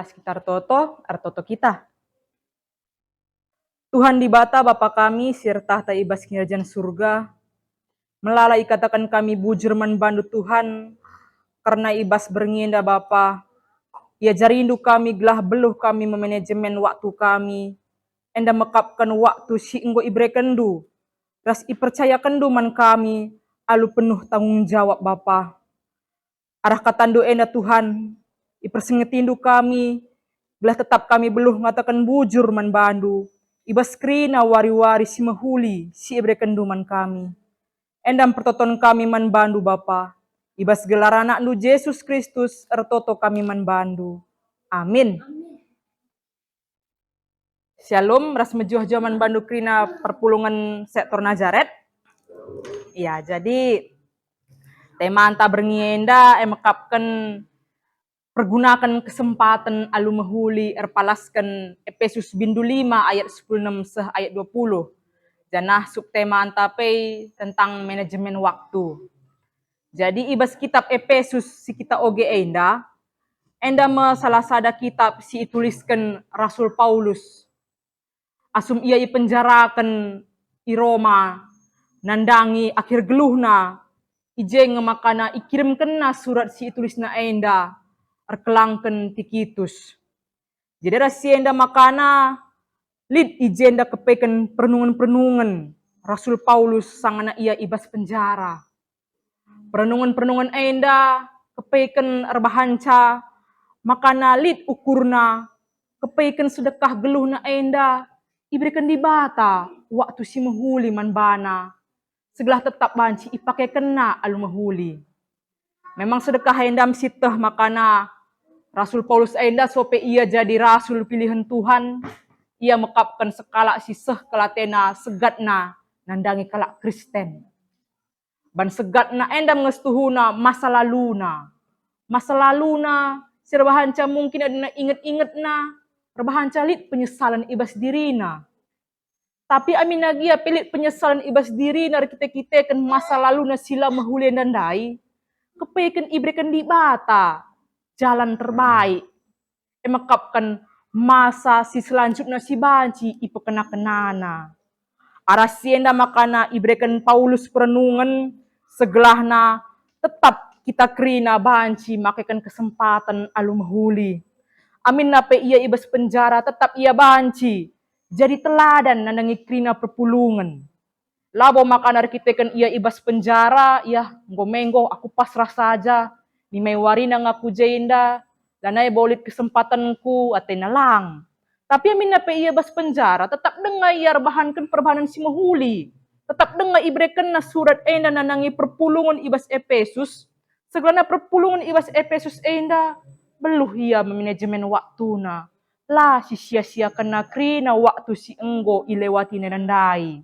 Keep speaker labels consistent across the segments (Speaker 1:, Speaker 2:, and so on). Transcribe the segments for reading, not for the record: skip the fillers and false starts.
Speaker 1: Mari kita artoto kita. Tuhan di bata Bapa kami, serta ta ibas kerajaan surga, melalai katakan kami bujur manbandu Tuhan, karena ibas bernginda Bapa, ya jarindu kami gelah beluh kami memanajemen waktu kami, enda mekapkan waktu si enggo ibrekendu, ras ipercayakendu man kami, alu penuh tanggung jawab Bapa. Arah katandu enda Tuhan, ipersengetindu kami, belah tetap kami beluh ngatakan bujur man bandu, ibas krina wari-wari si mahuli, si ibrekendu man kami. Endam pertoton kami man bandu Bapa, ibas gelar anaknu Yesus Kristus, ertoto kami man bandu. Amin. Shalom, ras mejuah jaman bandu krina perpulungan sektor Nazaret. Ya, jadi tema anta berngienda emekapkan pergunakan kesempatan alu mahuli erpalaskan Efesus bindu 5 ayat 16 seh ayat 20. Janah subtema antape tentang manajemen waktu. Jadi ibas kitab Efesus si kita oge enda salah sada kitab si tuliskan Rasul Paulus. Asum ia ipenjarakan i Roma, nandangi akhir geluhna, ije ngemakana ikirimkenna surat si tulisna enda, erkelangken Tikitus. Jadi rasi enda makana, lid ijenda kepeken perenungan-perenungan, Rasul Paulus sangana ia ibas penjara. Perenungan-perenungan enda, kepeken erbahanca, makana lid ukurna, kepeken sedekah geluhna enda, iberikan di bata, waktu si mahuli man bana. Segelah tetap banci ipake kena alu mahuli. Memang sedekah endam siteh makana Rasul Paulus enda sope ia jadi rasul pilihan Tuhan. Ia mekapkan sekala siseh kelatena segatna nandangi kalak Kristen. Ban segatna endam ngestuhuna masa laluna. Masa laluna sirbahanca mungkin ada inget-ingetna. Rebahanca lit penyesalan ibas dirina. Tapi amin nagia pelit penyesalan ibas diri nar kita kan masa lalu na sila mahulian dan dai. Kepeken ibrekan di bata. Jalan terbaik. Emakapkan masa si selanjutnya si banci ipekena-kenana. Arasienda makana ibrekan Paulus perenungan segelahna tetap kita kerina banci makaikan kesempatan alu mahuli. Amin nape ia ibas penjara tetap ia banci. Jadi teladan nandangi krina perpulungan. Labo makan arkitekan ia ibas penjara, ya ngomenggo aku pasrah saja. Ni may warina ngaku jenda, danay bolit kesempatanku atena lang. Tapi amin nape ia bas penjara, tetap dengar ia rebahankan perbahanan si mahuli. Tetap dengar ibrekan na surat enda nandangi perpulungan ibas Efesus. Segelana perpulungan ibas Efesus enda, beluh ia memanajemen waktu na. Lah si sia-siakan na krina waktu si enggo ilewati nenandai.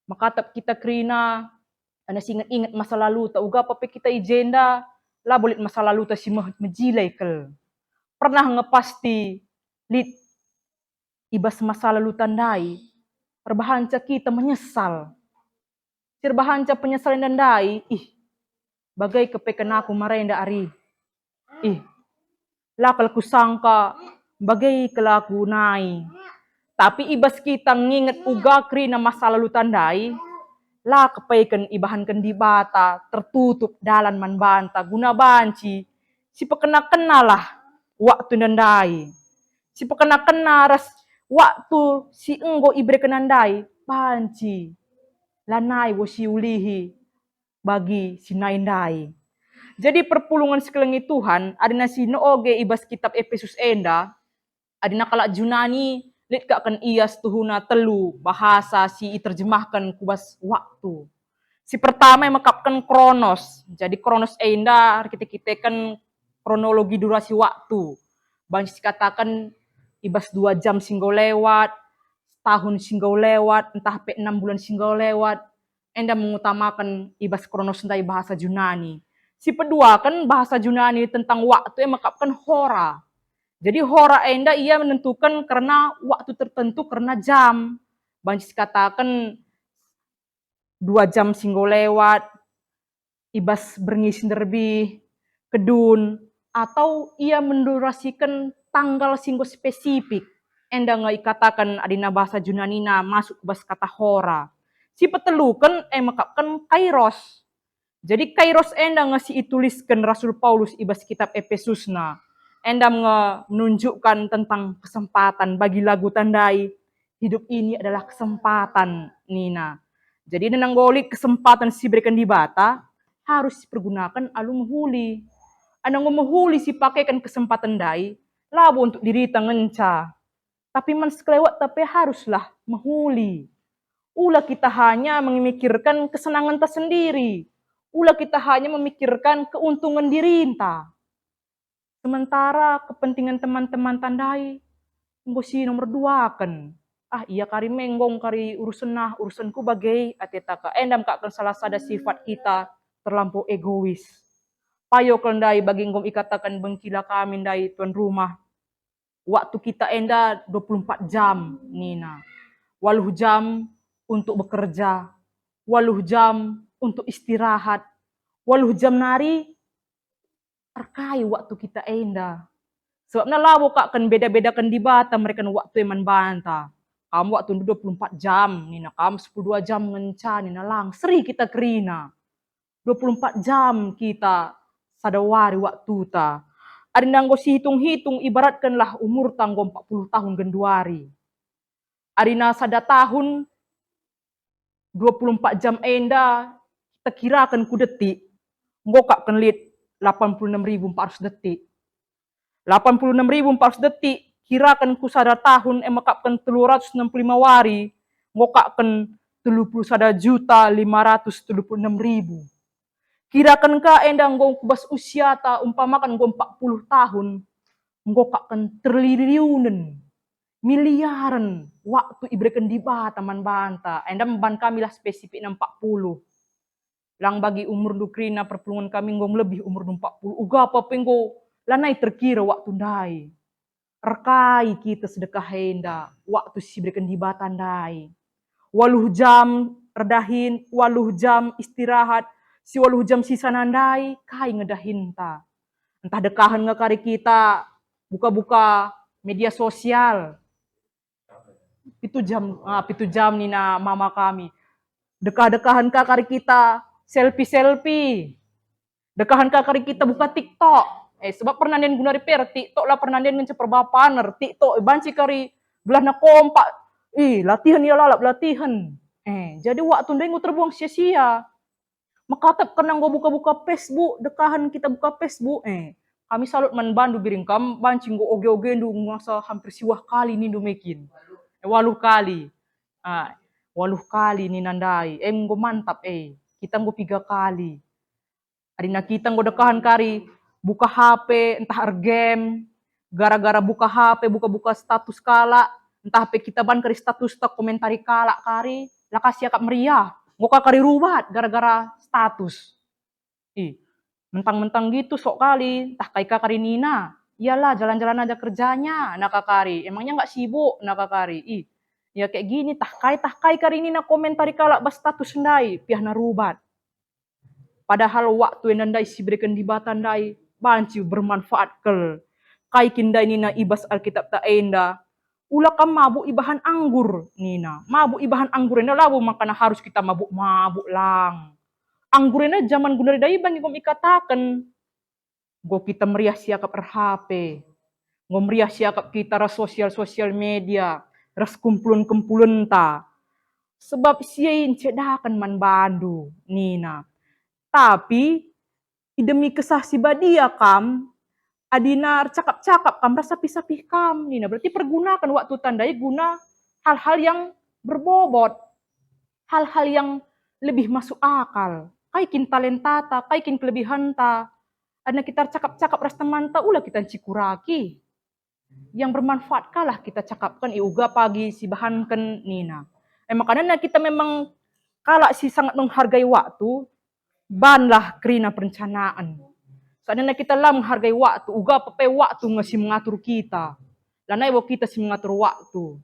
Speaker 1: Maka tap kita krina, ana singet-inget masa lalu, tak uga apa kita ijenda, lah bolit masa lalu ta si mejilai kel. Pernah ngepasti, lit ibas masa lalu tandai, perbahanca kita menyesal. Sirbahanca penyesalan tandai, bagai kepekan aku marenda ari. Lakal kusangka, bagai kelaku nai. Tapi ibas kita nginget uga krina masa lalu tandai, lah kepaikan ibahankan di bata, tertutup dalan man banta, guna banci, si pekena-kena lah waktu nandai. Si pekena-kena ras waktu si enggo ibrekan nandai, banci, lanai wo si ulihi bagi si naindai. Jadi perpulungan sekelengi Tuhan, ada nasi nooge ibas kitab Efesus enda, ada nakalak Junani, lihat kan ias tuhuna telu bahasa si terjemahkan kubas waktu. Si pertama yang mengkapkan kronos. Jadi kronos enda kita kan kronologi durasi waktu. Banyak katakan ibas 2 jam singgau lewat, tahun singgau lewat, entah 6 bulan singgau lewat. Enda mengutamakan ibas kronos dari bahasa Junani. Si kedua kan bahasa Junani tentang waktu yang mengkapkan hora. Jadi hora enda ia menentukan karena waktu tertentu karena jam. Banyak katakan 2 jam singgau lewat, ibas berngisin lebih, kedun, atau ia mendurasikan tanggal singgo spesifik. Enda nga ikatakan adina bahasa Junanina masuk bas kata hora. Si petelukan makapkan kairos. Jadi kairos enda nga si ituliskan Rasul Paulus ibas kitab Efesusna. Enda nga menunjukkan tentang kesempatan bagi lagu tandai. Hidup ini adalah kesempatan, Nina. Jadi nenanggolik kesempatan si berikan di bata, harus dipergunakan alung huli. Anang menghuli si pakaikan kesempatan dai, labu untuk diri ngenca. Tapi man sekelewat tapi haruslah menghuli. Ulah kita hanya memikirkan kesenangan tersendiri. Ulah kita hanya memikirkan keuntungan diri entah. Sementara kepentingan teman-teman tandai, ngosi nomor dua kan. Iya kari menggong kari urusanku bagai atetaka. Endam kak kan salah sada sifat kita terlampau egois. Payo kendai bagi ngom ikatakan bengkila kami dai tuan rumah. Waktu kita enda 24 jam, Nina. 8 jam untuk bekerja, 8 jam untuk istirahat, 8 jam nari terkai waktu kita enda. Sebab na labo kak kan beda-bedakan di bata mereka waktu eman banta. Kamu waktu 24 jam, Nina. Kamu 12 jam ngenca, Nina lang. Seri kita kerina. 24 jam kita sadawari waktu ta. Ada nanggo si hitung-hitung ibaratkanlah umur tanggo 40 tahun genduari. Arina sada tahun 24 jam enda kita kirakan ku detik. Ngokak kenlit 86.400 detik. 86.400 detik kirakan ku sada tahun emakapkan 365 wari. Ngokakkan 31.536.000. Kirakan ka endang gong kubas usia ta umpamakan gong 40 tahun. Ngokakkan triliunan, miliaran waktu iberikan di bata man banta. Endang ban kami lah spesifik 40. Lang bagi umur dukrina perpulungan kami gong lebih umur 40. Uga apa penggo lanai terkira waktu dai. Rekai kita sedekah henda waktu si berikan di bata dai. 8 jam redahin, 8 jam istirahat, si 8 jam sisa nandai, kai ngedahin ta. Entah dekahan ngekari kita, buka-buka media sosial. Itu jam nina mama kami. Dekah-dekahan kari kita, selfie-selfie. Dekahan kari kita buka TikTok. Sebab pernah nen guna repair TikTok lah pernah nen menceper bapaner TikTok banci kari belah na kompak. Latihan ya lalap latihan. Jadi waktu ndengu terbuang sia-sia. Makatap kenang go buka-buka Facebook, dekahan kita buka Facebook. Kami salut man bandu biring kam banci go oge-oge ndu ngasa hampir siwah kali ni ndu mekin. 8 kali. 8 kali ni nandai. Go mantap Kita go 3 kali. Adina kita go dekahan kari buka HP, entah game, gara-gara buka HP, buka-buka status kala, entah HP kita ban kari status tak komentari kala kari, lakas yakap meriah, ngoka kari rubat gara-gara status. Mentang-mentang gitu sok kali, entah kaika kari Nina, iyalah jalan-jalan aja kerjanya, nakakari, emangnya nggak sibuk nakakari. Ya kayak gini, tah kai kari Nina komentari kala bas status ndai, piah narubat. Padahal waktu yang nandai si berikan di batandai, banci bermanfaat kel. Kai kindai nina ibas Alkitab ta enda. Ula kam mabuk ibahan anggur nina. Mabuk ibahan anggur ena labu makana harus kita mabuk lang. Anggur ena zaman gunari dai bangi kom ikatakan. Go kita meriah siakap HP. Go meriah siakap kita ras sosial media. Ras kumpulan ta. Sebab siain cedakan man bandu nina. Tapi demi kesah si badia kam, adina cakap-cakap kam rasa pisapih kam. Nina berarti pergunakan waktu tandai guna hal-hal yang berbobot. Hal-hal yang lebih masuk akal. Kaikin talentata, kaikin kelebihan ta. Adina kita cakap-cakap ras teman ta, ulah kita cikuraki. Yang bermanfaat kalah kita cakapkan iuga pagi si bahankan Nina. Makanya kita memang kalah si sangat menghargai waktu, banlah kerina perencanaan. Soalnya kita lah menghargai waktu. Uga papai waktu ngasih mengatur kita. Lanai wo kita si mengatur waktu.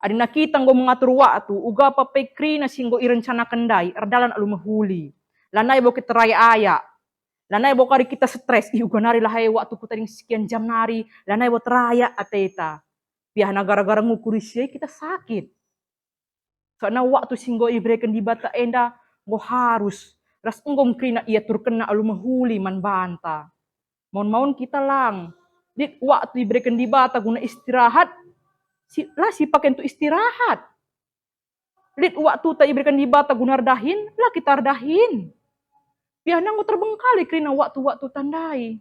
Speaker 1: Adina kita ngo mengatur waktu. Uga papai kerina si ngo irencanakan dai. Erdalan alu mahuli. Lanai wo kita raya ayak. Lanai bo kari kita stres, iu ganari lahai waktu ku tadi sekian jam nari, lanai bo teraya ateta. Biar gara-gara ngukuri sih kita sakit. Karena waktu singgo ibreken di bata enda, go harus. Ras enggom krina ia turkena alu mahuli man banta. Maun kita lang. Dit waktu ibreken di bata guna istirahat, si pakai untuk istirahat. Dit waktu ta ibreken di bata guna ardahin, lah kita ardahin. Biar nanggo terbengkalai krina waktu-waktu tandai.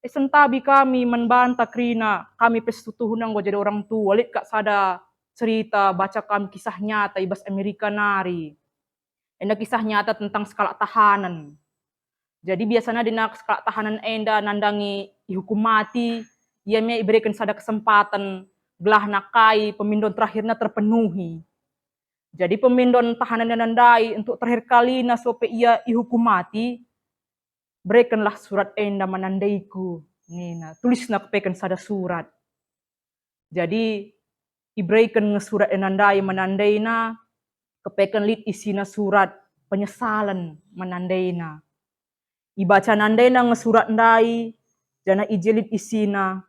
Speaker 1: Sentabi kami membanta krina, kami pestutuhunang go jadi orang tua. Lit kak sada cerita, baca kami kisah nyata ibas Amerika nari. Enda kisah nyata tentang skala tahanan. Jadi biasanya di skala tahanan enda nandangi dihukum mati, ia diberikan sada kesempatan belah nakai pemindon terakhirnya terpenuhi. Jadi pemindon tahanan yang nandai untuk terakhir kali sope ia dihukum mati, berikanlah surat enda menandaiku. Nina, tulis nak pekan sada surat. Jadi diberikan surat enandai menandaina, kepekan lit isina surat penyesalan menandaina. Ibaca nandaina ngesurat ndai, jana ijelit isina.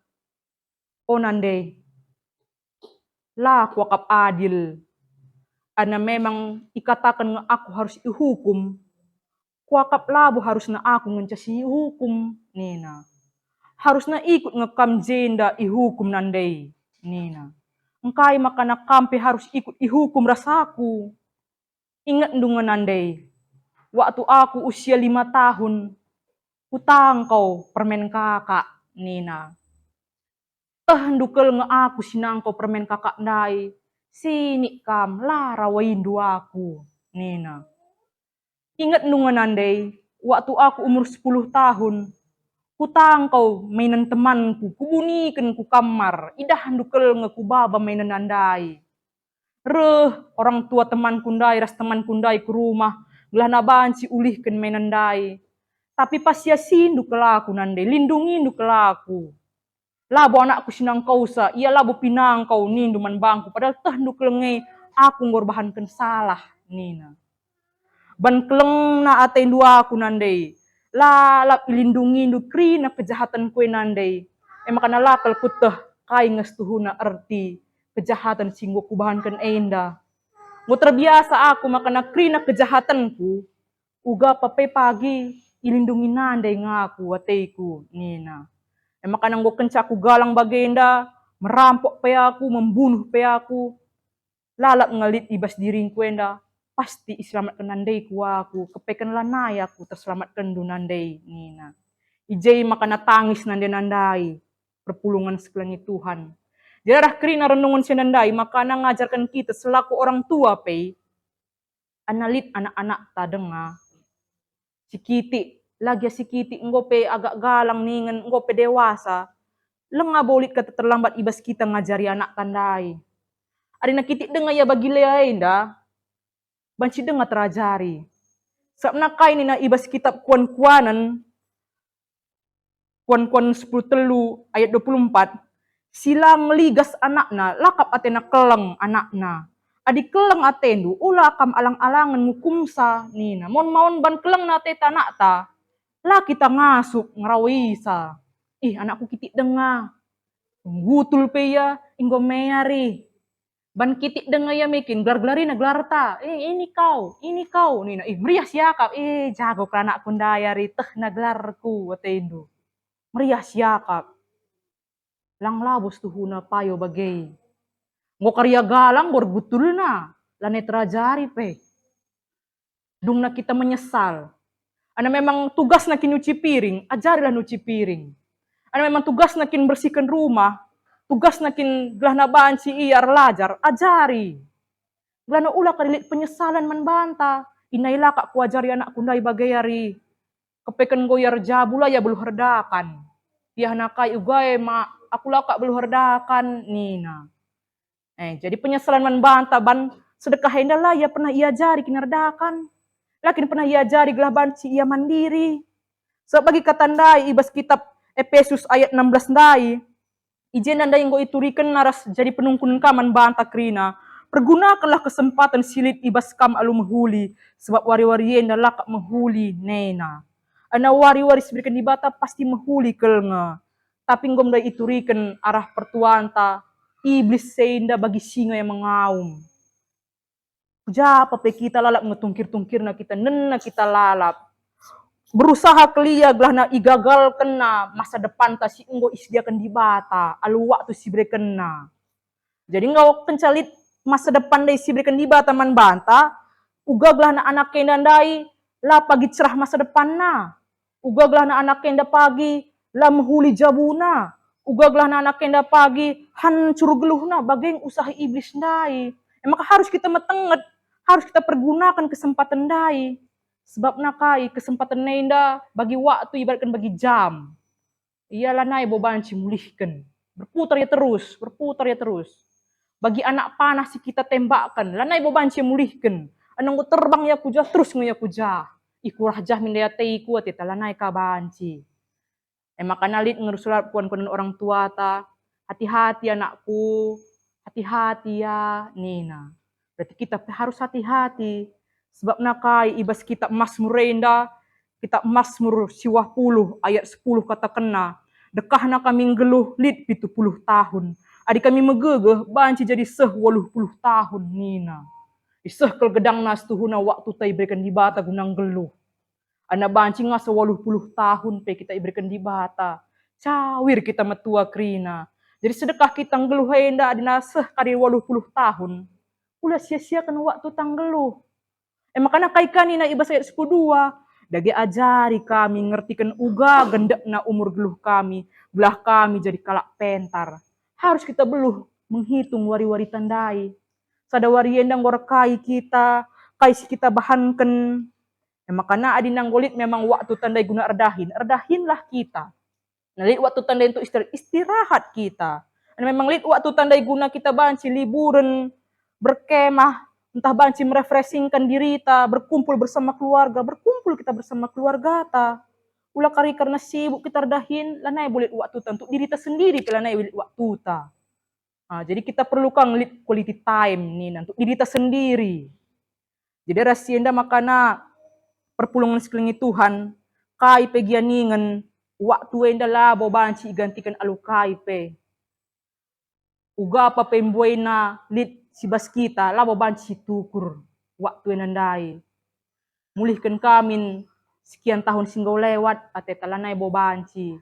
Speaker 1: Oh nandai, lah wakap adil. Ana memang ikatakan aku harus dihukum. Kuakap labu harus na aku ngencasi hukum. Nina. Harus na ikut ngekam jenda ihukum nandai. Nina. Engkai makana kampe harus ikut ihukum rasaku. Ingat ndungan nandai. Waktu aku usia 5 tahun. Utang kau permen kakak. Nina. Ndukel nge aku sinang kau permen kakak ndai. Sini kam lara waindu aku. Nina. Ingat ndungan nandai. Waktu aku umur 10 tahun. Kutang kau mainan temanku, kubunikan ku kamar, idah handukel ngeku baba mainan andai. Orang tua teman kundai, ras teman kundai ke rumah, gelah naban si ulihkan mainan dai. Tapi pas ya sindu kelaku nandai, lindungi ndu kelaku. Labo anakku sinang kau sa, ia labo pinang kau nindu man bangku, padahal teh ndu kelenge aku ngorbahankan salah, Nina. Ban keleng na atei dua aku nandai. Lalap ilindungi nukri na kejahatan kue nandai. Makana lakal kuteh kai ngestuhuna arti kejahatan singgo kubahankan enda. Ngo terbiasa aku makana kri na kejahatanku. Uga pape pagi ilindungi nandai ngaku ateiku Nina. Makana ngo kencaku galang bagenda, merampok pe aku, membunuh pe aku. Lalap ngalit ibas diringku enda. Pasti iselamatkan nandai ku aku, kepekan lanai aku terselamatkan du nandai Nina. Ijai makana tangis nandai perpulungan sekalian Tuhan. Jadi arah kerina renungan senandai, makana ngajarkan kita selaku orang tua pe, analit anak-anak tadenga, sikiti, lagi sikiti enggo pe agak galang ningen, enggo pe dewasa, lengah bolit kata terlambat ibas kita ngajari anak tandai. Adina kitik denga ya bagi lea indah, banci dengar terajari. Sabna kai ni na ibas kitab kuan-kuanan, kuan-kuan 10 telu ayat 24, silang ligas anakna, lakap atena keleng anakna. Adi keleng atendu, ula akam alang-alangan ngukumsa, nina. Mon ban keleng na te tanak ta, lah kita ngasuk, ngerawisa. Anakku kitik dengar. Gutul pe ya, inggo meari. Ban kitik dengar ya mekin, gelar-gelarin gelar ta. Ini kau, Nina. Meriah siakap, jago ka anak kundayari, teh na gelarku, atendu. Meriah siakap. Lang labos tuhuna payo bagay. Ngo karya galang, borbutul na. Lane terajari pe. Dung na kita menyesal. Ana memang tugas na kinuci piring, ajarilah nuci piring. Ana memang tugas na kin bersihkan rumah, tugas na kin gelah nabaan si iar lajar, ajari. Gelah na ula kadilit penyesalan man banta. Inailah kak kuajari anak kundai bagayari. Kepekan goyar jabula ya belu herdakan. Tiah nakai ugai ma aku lakak belu herdakan Nina. Jadi penyesalan man banta ban sedekah hendalah ya pernah ia jari kinardakan. Lakin pernah ia jari gelah banci ia mandiri. So bagi katandai ibas kitab Efesus ayat 16 ndai. Ijen nandai ngo iturikan naras jadi penungkun kaman banta krina. Pergunakanlah kesempatan silit ibas kam alu mahuli. Sebab wari-wari yenda lakak mahuli nena. Ana wari-wari berikan di bata pasti mahuli kelnga. Tapi ngom da iturikan arah pertuanta, iblis seinda bagi singa yang mengaum. Japa pe kita lalap ngetungkir-tungkir na kita nena kita lalap. Berusaha kelia gelah na igagal kena masa depan ta si enggo isdiakan di bata, alu waktu si berikan na. Jadi ngau kencalit masa depan dai si berikan di bata man banta, uga gelah na anak kenda dai la pagi cerah masa depan na. Uga gelah na anak kenda pagi la menghuli jabuna. Uga gelah na anak kenda pagi hancur geluh na bageng usaha iblis dai. Maka harus kita metenget, harus kita pergunakan kesempatan dai. Sebab nakai kesempatan nenda bagi waktu ibaratkan bagi jam. Iyalah nai bobanci mulihkan. Berputar ya terus, berputar ya terus. Bagi anak panah si kita tembakkan, lanai bobanci mulihkan. Anong terbang ya kuja terus nguya kuja. Ikurah jah mindaya teiku ati talanai kabanci. Maka nalit ngerusulat kuan-kuan orang tua ta. Hati-hati anakku, hati-hati ya Nina. Berarti kita harus hati-hati. Sebab nakai ibas kita Mazmur renda, kita Mazmur 20 ayat 10 kata kena. Dekahna kami ngeluh lid 70 tahun. Adik kami megegeh banci jadi 80 tahun Nina. Iseh kel gedang nas tuhuna waktu ta iberikan di bata gunang geluh. Ana banci ngasa 80 tahun pe kita iberikan di bata. Cawir kita metua krina. Jadi sedekah kita ngeluh henda adina seh kari 80 tahun. Ulah sia-siakan waktu tanggeluh. Makanya kaikani na ibas ayat 12. Dagi ajari kami ngertikan uga gendek na umur geluh kami. Belah kami jadi kalak pentar. Harus kita beluh menghitung wari-wari tandai. Sada wari endang gorekai kita. Kaisi kita bahankan. Makanya adinang golit memang waktu tandai guna erdahin. Erdahinlah kita. Nalit waktu tandai untuk istirahat kita. Memang lit waktu tandai guna kita banci liburan, berkemah, entah banci merefreshingkan diri ta, berkumpul bersama keluarga, berkumpul kita bersama keluarga ta. Ulah kari karena sibuk kita redahin, lanai boleh waktu ta untuk diri ta sendiri, lanai boleh waktu ta. Jadi kita perlukan quality time nih untuk diri ta sendiri. Jadi rasienda makana perpulungan sekeliling Tuhan, kai pegianingan, waktu enda lah bobanci gantikan alukai pe. Uga apa pembuena lit sibas kita lah bobanci tukur waktu enandai. Mulihkan kami sekian tahun singgau lewat ate talanai bobanci.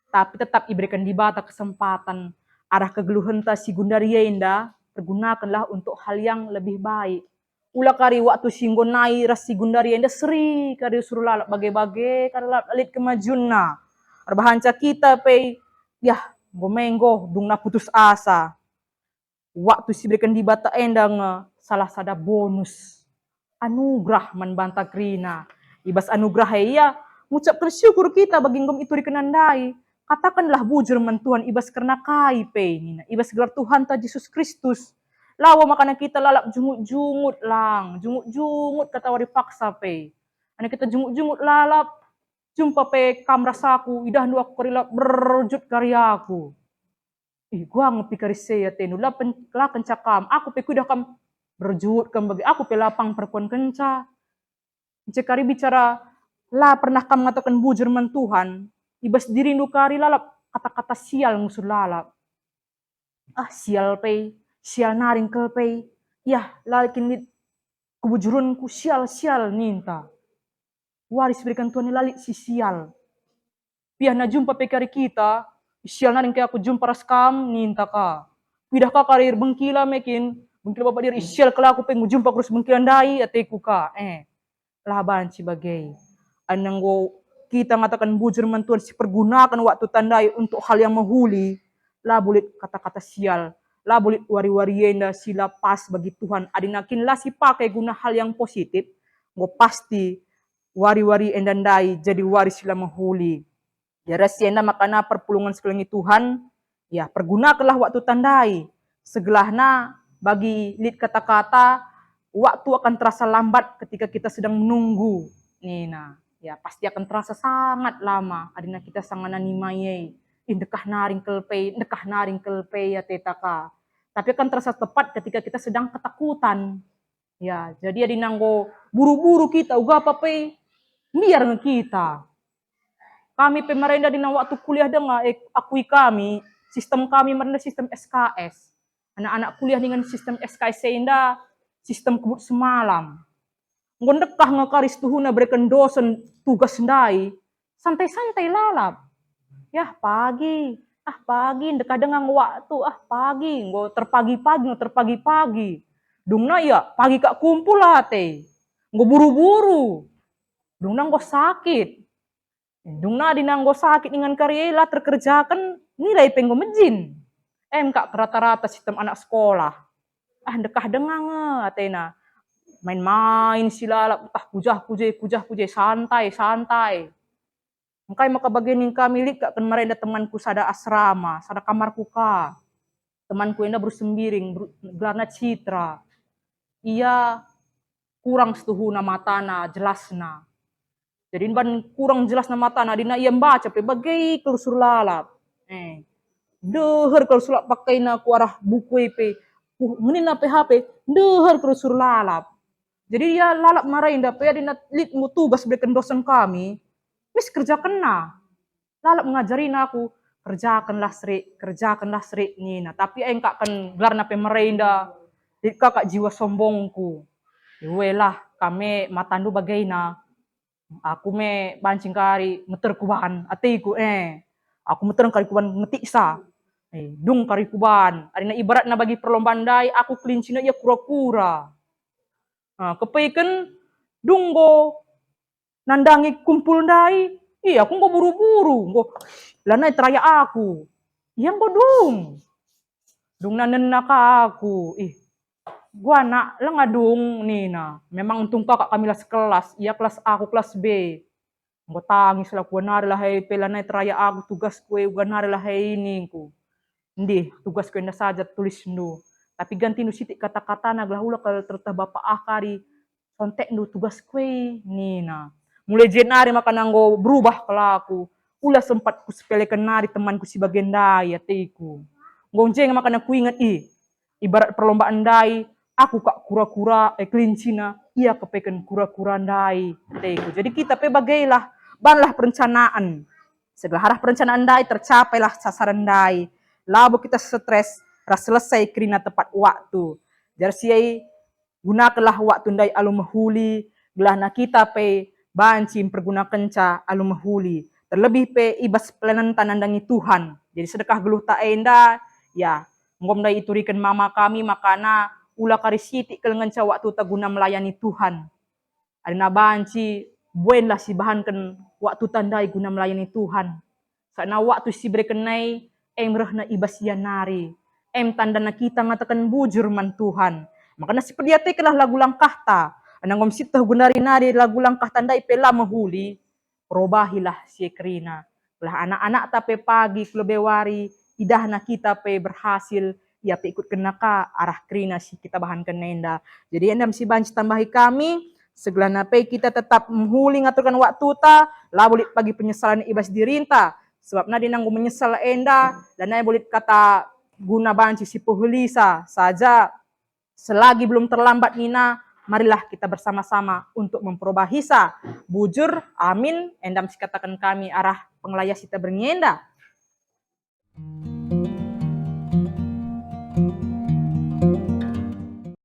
Speaker 1: Tapi tetap diberikan di bata kesempatan arah kegeluhan ta si gundaria enda pergunakanlah untuk hal yang lebih baik. Ulah kari waktu singgo nai ras si gundaria enda seri kari suruh lalap bagai-bagai kari lalap alit kemajuan na. Arbahanca kita pe yah gomenggo dung na putus asa. Waktu si berikan di bata endang salah sada bonus anugerah man banta krina. Ibas anugerah ya ngucapkan syukur kita bagi ngom itu dikenandai. Katakanlah bujur man Tuhan ibas karena kai pe nina. Ibas gelar Tuhan ta Yesus Kristus. Lawa makana kita lalap jungut-jungut lang. Jungut-jungut kata wari paksa pe. Ana kita jungut-jungut lalap. Jumpa pe kamrasaku. Idah nu aku karilap berjut karyaku. Gua ngopi karisea tenu. Lah kencakam. Aku pe kudah kam berjut kam bagi. Aku pe lapang perempuan kenca. Cekari bicara lah pernah kam mengatakan bujur man Tuhan. Ibas diri nu kari lalap kata-kata sial ngusur lalap. Sial pe. Sial naring kel pe. Yah, lalikin kebujurunku sial-sial ninta. Waris berikan Tuhan lalit si sial. Piah na jumpa pe kari kita, sial naring ke aku jumpa ras kam ninta ka. Pidah ka karir bengkila mekin, bengkila bapak diri sial kala aku pe jumpa kurus bengkilan dai ateku ka. Lah banci bagai. Ananggo kita mengatakan bujur man Tuhan si pergunakan waktu tandai untuk hal yang menghuli. Lah boleh kata-kata sial. Lah boleh wari-warienda sila pas bagi Tuhan. Adinakin lah si pakai guna hal yang positif. Ngo pasti wari-wari endandai jadi waris sila menghuli. Ya rasienda makana perpulungan sekeliling Tuhan. Ya pergunakanlah waktu tandai. Segelahna bagi lit kata-kata. Waktu akan terasa lambat ketika kita sedang menunggu. Nina. Ya pasti akan terasa sangat lama. Adina kita sangat nanimayei. Dekah naring kelpe ya tetaka. Tapi akan terasa tepat ketika kita sedang ketakutan. Ya, jadi adinanggo buru-buru kita uga apa pe biar kita. Kami pemerintah di waktu kuliah dengan akui kami, sistem kami merendah sistem SKS. Anak-anak kuliah dengan sistem SKS sehingga sistem kebut semalam. Ngondekah ngakaris tuhuna berikan dosen tugas ndai, santai-santai lalap. Ya pagi, ndeka dengan waktu, pagi, terpagi-pagi. Dungna ya, pagi kak kumpul lah teh. Nggo buru-buru. Dungna nggo sakit. Dungna dinanggo sakit dengan karyela terkerjakan nilai penggo mejin. Kak rata-rata sistem anak sekolah. Dekah dengang atena. Main-main silalap, kujah-kujah, santai. Mengkai maka bagian yang kami lihat kan mereka temanku sada asrama, sada kamarku ka. Temanku ini bersembiring, gelarna Citra. Ia kurang setuhuna matana, jelasna. Jadi ban kurang jelas nama tanah dina ia baca pe bagai kelusur lalap. Deher kelusur lalap pakai na ku arah buku pe. Menina HP, deher kelusur lalap. Jadi dia lalap marahin dah pe dina lit mu tugas berikan dosen kami. Wis kerjakan na. Lalap ngajarin aku kerjakanlah Sri Nina. Tapi engkak kan gelarna pe marahin dah. Kakak jiwa sombongku. Welah kami matandu bagaina. Aku me bancing kari meter kuban atiku aku meter kari kuban ngetiksa dung kari kuban adina ibarat na bagi perlombaan dai aku kelincina ia kura-kura kepeiken dunggo nandangi kumpul dai aku nggo buru-buru nggo lanai teraya aku yang nggo dung nanena ka aku gua nak lengadung Nina. Memang untung kakak kami lah sekelas. Ia kelas A, aku kelas B. Gua tangis lah, gua nari lah hei pelanai teraya aku tugas kue, gua nari lah hei ini ku. Ndi, tugas kue nda saja tulis nu. Tapi ganti nu sitik kata-kata na gelah ulah kalau tertah bapak akari. Kontek nu tugas kue Nina. Mulai jenari maka nanggo berubah kelaku. Ulah sempat ku sepelekan nari temanku si bagian dai atiku. Gonjeng maka aku ingat ibarat perlombaan dai. Aku kak kura-kura kelincina, ia kepeken kura-kura ndai. Jadi kita pe bagailah, banlah perencanaan. Segala harah perencanaan ndai tercapailah sasaran ndai. Lalu kita stres, ras selesai kerina tepat waktu. Jadi siai gunakanlah waktu ndai alum mahuli, gelah na kita pe bancim pergunakan ca alum mahuli. Terlebih pe ibas pelanan tanandangi Tuhan. Jadi sedekah geluh tak enda, ya ngom ndai iturikan mama kami makana ulah kari sitik kelengan ca waktu taguna melayani Tuhan. Adina banci, buenlah si bahankan waktu tandai guna melayani Tuhan. Karena waktu si berekenai, rehna ibas nari. Tandana kita ngatakan bujur man Tuhan. Makanya si pediatekelah lagu langkah ta. Anangom sitah gunari nari lagu langkah tandai pela mahuli. Robahilah si kerina. Belah anak-anak tape pagi kelebewari, idahna kita pe berhasil ya pe ikut kenaka arah krina si kita bahan kenenda. Jadi endam si banci tambahi kami segelana pe kita tetap menghuli ngaturkan waktu ta lah boleh pagi penyesalan ibas dirinta sebab na dinanggu menyesal enda dan na boleh kata guna banci si pohulisa saja selagi belum terlambat Nina marilah kita bersama-sama untuk memperobahisa bujur amin endam si katakan kami arah pengelayas kita bernyenda.